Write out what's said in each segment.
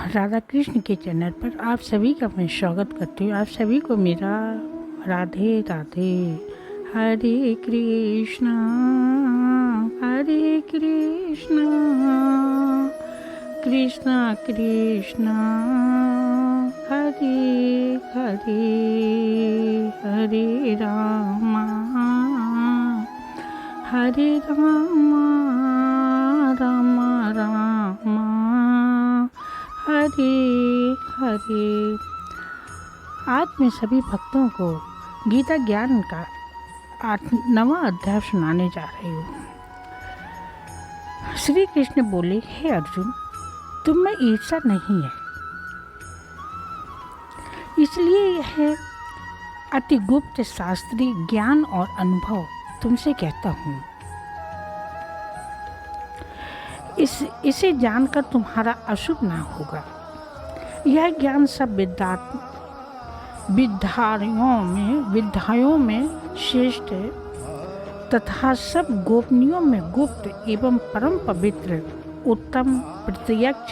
राधा कृष्ण के चैनल पर आप सभी का मैं स्वागत करती हूँ। आप सभी को मेरा राधे राधे। हरे कृष्णा कृष्णा कृष्णा हरे हरे, हरे रामा रामा रामा हरे हरे। आज मैं सभी भक्तों को गीता ज्ञान का 9वां अध्याय सुनाने जा रही हूँ। श्री कृष्ण बोले, हे अर्जुन, तुम में ईर्ष्या नहीं है, इसलिए यह अति गुप्त शास्त्रीय ज्ञान और अनुभव तुमसे कहता हूँ। इसे जानकर तुम्हारा अशुभ ना होगा। यह ज्ञान सब विद्याओं में श्रेष्ठ है तथा सब गोपनीयों में गुप्त एवं परम पवित्र, उत्तम, प्रत्यक्ष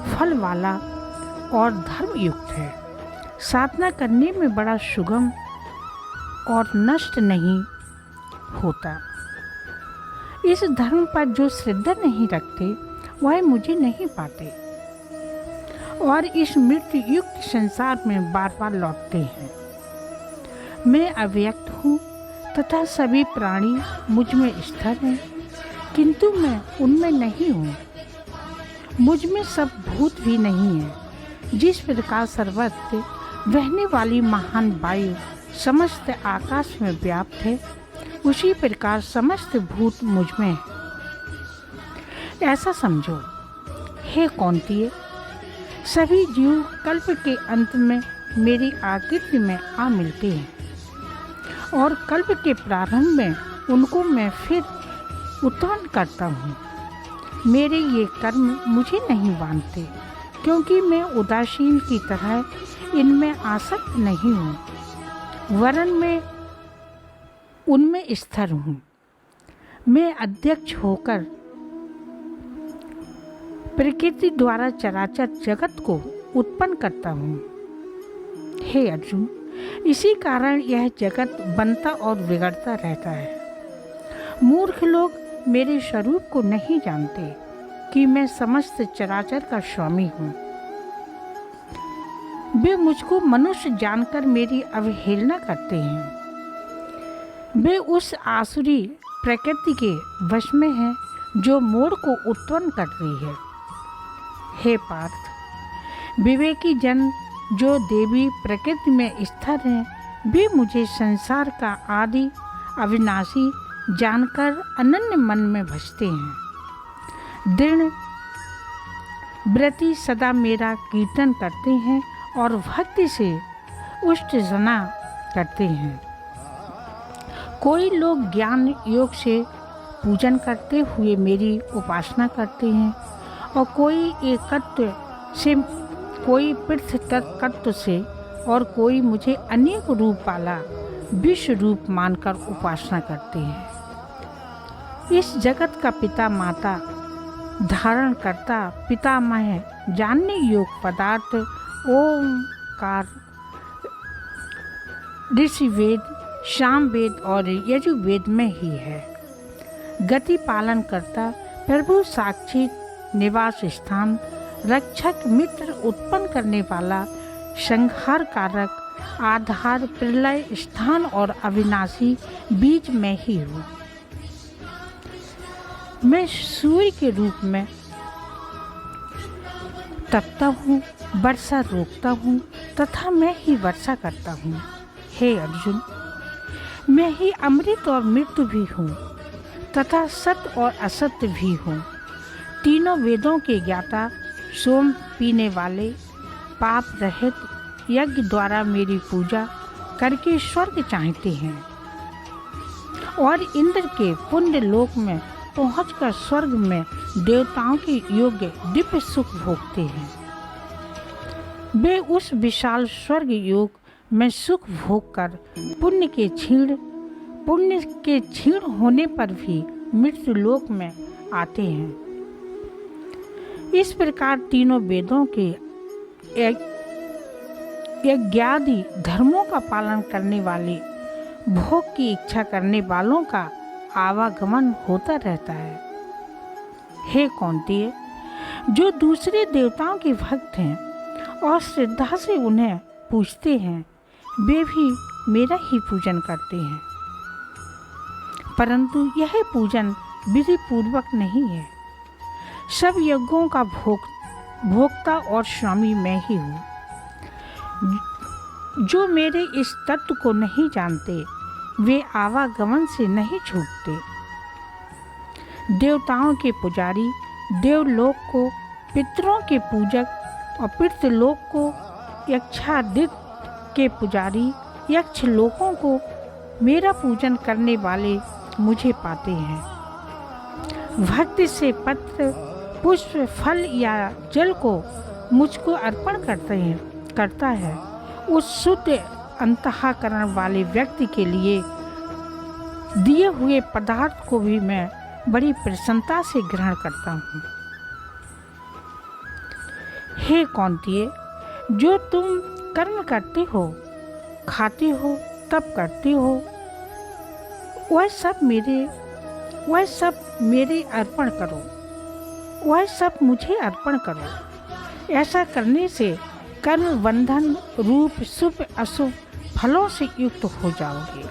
फल वाला और धर्म युक्त है। साधना करने में बड़ा सुगम और नष्ट नहीं होता। इस धर्म पर जो श्रद्धा नहीं रखते वह मुझे नहीं पाते और इस मृत्यु युक्त संसार में बार बार लौटते हैं। मैं अव्यक्त हूँ तथा सभी प्राणी मुझ में स्थिर हैं, किंतु मैं उनमें नहीं हूँ। मुझ में सब भूत भी नहीं है। जिस प्रकार सर्वत्र बहने वाली महान वायु समस्त आकाश में व्याप्त है, उसी प्रकार समस्त भूत मुझ में है। ऐसा समझो हे कौन्तेय, सभी जीव कल्प के अंत में मेरी आकृति में आ मिलते हैं और कल्प के प्रारंभ में उनको मैं फिर उत्पन्न करता हूँ। मेरे ये कर्म मुझे नहीं बांधते, क्योंकि मैं उदासीन की तरह इनमें आसक्त नहीं हूँ, वरन मैं उनमें स्थिर हूँ। मैं अध्यक्ष होकर प्रकृति द्वारा चराचर जगत को उत्पन्न करता हूँ। हे अर्जुन, इसी कारण यह जगत बनता और बिगड़ता रहता है। मूर्ख लोग मेरे स्वरूप को नहीं जानते कि मैं समस्त चराचर का स्वामी हूँ। वे मुझको मनुष्य जानकर मेरी अवहेलना करते हैं। वे उस आसुरी प्रकृति के वश में हैं जो मोड़ को उत्पन्न कर रही है। हे पार्थ, विवेकी जन जो देवी प्रकृति में स्थिर हैं, वे मुझे संसार का आदि अविनाशी जानकर अनन्य मन में भजते हैं। दृढ़ व्रती सदा मेरा कीर्तन करते हैं और भक्ति से उष्टजना करते हैं। कोई लोग ज्ञान योग से पूजन करते हुए मेरी उपासना करते हैं और कोई एकत्व से, कोई पृथकत्व से और कोई मुझे अनेक रूप वाला विश्व रूप मानकर उपासना करते हैं। इस जगत का पिता माता, धारण करता, पितामह, जानने योग्य पदार्थ ओंकार, ऋषि वेद, सामवेद और यजुर्वेद में ही है। गति पालन करता, प्रभु साक्षी निवास स्थान, रक्षक, मित्र, उत्पन्न करने वाला, संहार कारक, आधार, प्रलय स्थान और अविनाशी बीज में ही हूँ। मैं सूर्य के रूप में तपता हूँ, वर्षा रोकता हूँ तथा मैं ही वर्षा करता हूँ। हे अर्जुन, मैं ही अमृत और मृत्यु भी हूँ तथा सत्य और असत्य भी हूँ। तीनों वेदों के ज्ञाता, सोम पीने वाले, पाप रहित, यज्ञ द्वारा मेरी पूजा करके स्वर्ग चाहते हैं और इंद्र के पुण्य लोक में पहुंचकर स्वर्ग में देवताओं के योग्य दिव्य सुख भोगते हैं। वे उस विशाल स्वर्ग योग में सुख भोग कर पुण्य के क्षीण होने पर भी मृत्यु लोक में आते हैं। इस प्रकार तीनों वेदों के यज्ञादि धर्मों का पालन करने वाले भोग की इच्छा करने वालों का आवागमन होता रहता है। हे कौन्तेय, जो दूसरे देवताओं के भक्त हैं और श्रद्धा से उन्हें पूजते हैं, वे भी मेरा ही पूजन करते हैं, परंतु यह पूजन विधि पूर्वक नहीं है। सब यज्ञों का भोक्ता और स्वामी मैं ही हूँ। जो मेरे इस तत्व को नहीं जानते, वे आवागमन से नहीं छूटते। देवताओं के पुजारी देवलोक को, पितरों के पूजक और पितृलोक को, यक्षादित के पुजारी यक्ष लोकों को मेरा पूजन करने वाले मुझे पाते हैं। भक्ति से पत्र, पुष्प, फल या जल को मुझको अर्पण करता है, उस शुद्ध अंतःकरण वाले व्यक्ति के लिए दिए हुए पदार्थ को भी मैं बड़ी प्रसन्नता से ग्रहण करता हूँ। हे कौन्तेय, जो तुम कर्म करते हो, खाते हो, तप करते हो, वह सब मेरे अर्पण करो, वह सब मुझे अर्पण करो। ऐसा करने से कर्म बंधन रूप शुभ अशुभ फलों से युक्त हो जाओगे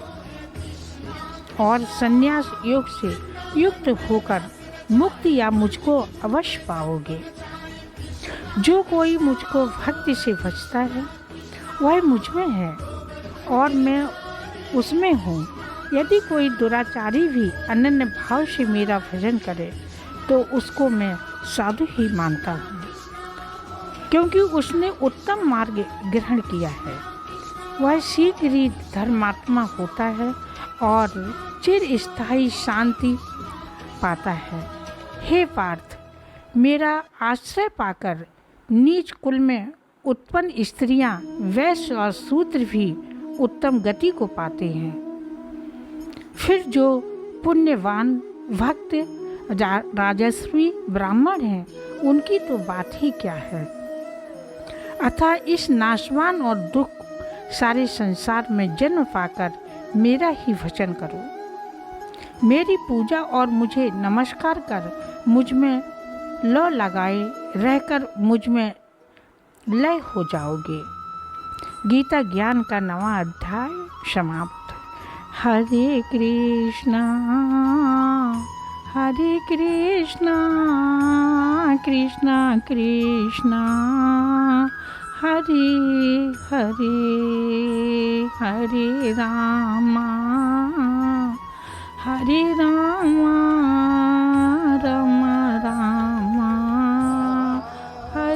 और संन्यास योग से युक्त होकर मुक्ति या मुझको अवश्य पाओगे। जो कोई मुझको भक्ति से भजता है, वह मुझ में है और मैं उसमें हूँ। यदि कोई दुराचारी भी अनन्य भाव से मेरा भजन करे, तो उसको मैं साधु ही मानता हूँ, क्योंकि उसने उत्तम मार्ग ग्रहण किया है। वह शीघ्र ही धर्मात्मा होता है और चिरस्थायी शांति पाता है। हे पार्थ, मेरा आश्रय पाकर नीच कुल में उत्पन्न स्त्रियां, वैश्य और शूद्र भी उत्तम गति को पाते हैं। फिर जो पुण्यवान भक्त राजस्वी ब्राह्मण हैं, उनकी तो बात ही क्या है। अतः इस नाशवान और दुख सारे संसार में जन्म पाकर मेरा ही भजन करो। मेरी पूजा और मुझे नमस्कार कर मुझ में लौ लगाए रहकर मुझ में लय हो जाओगे। गीता ज्ञान का 9वां अध्याय समाप्त। हरे कृष्णा कृष्णा कृष्णा हरे हरे, हरे राम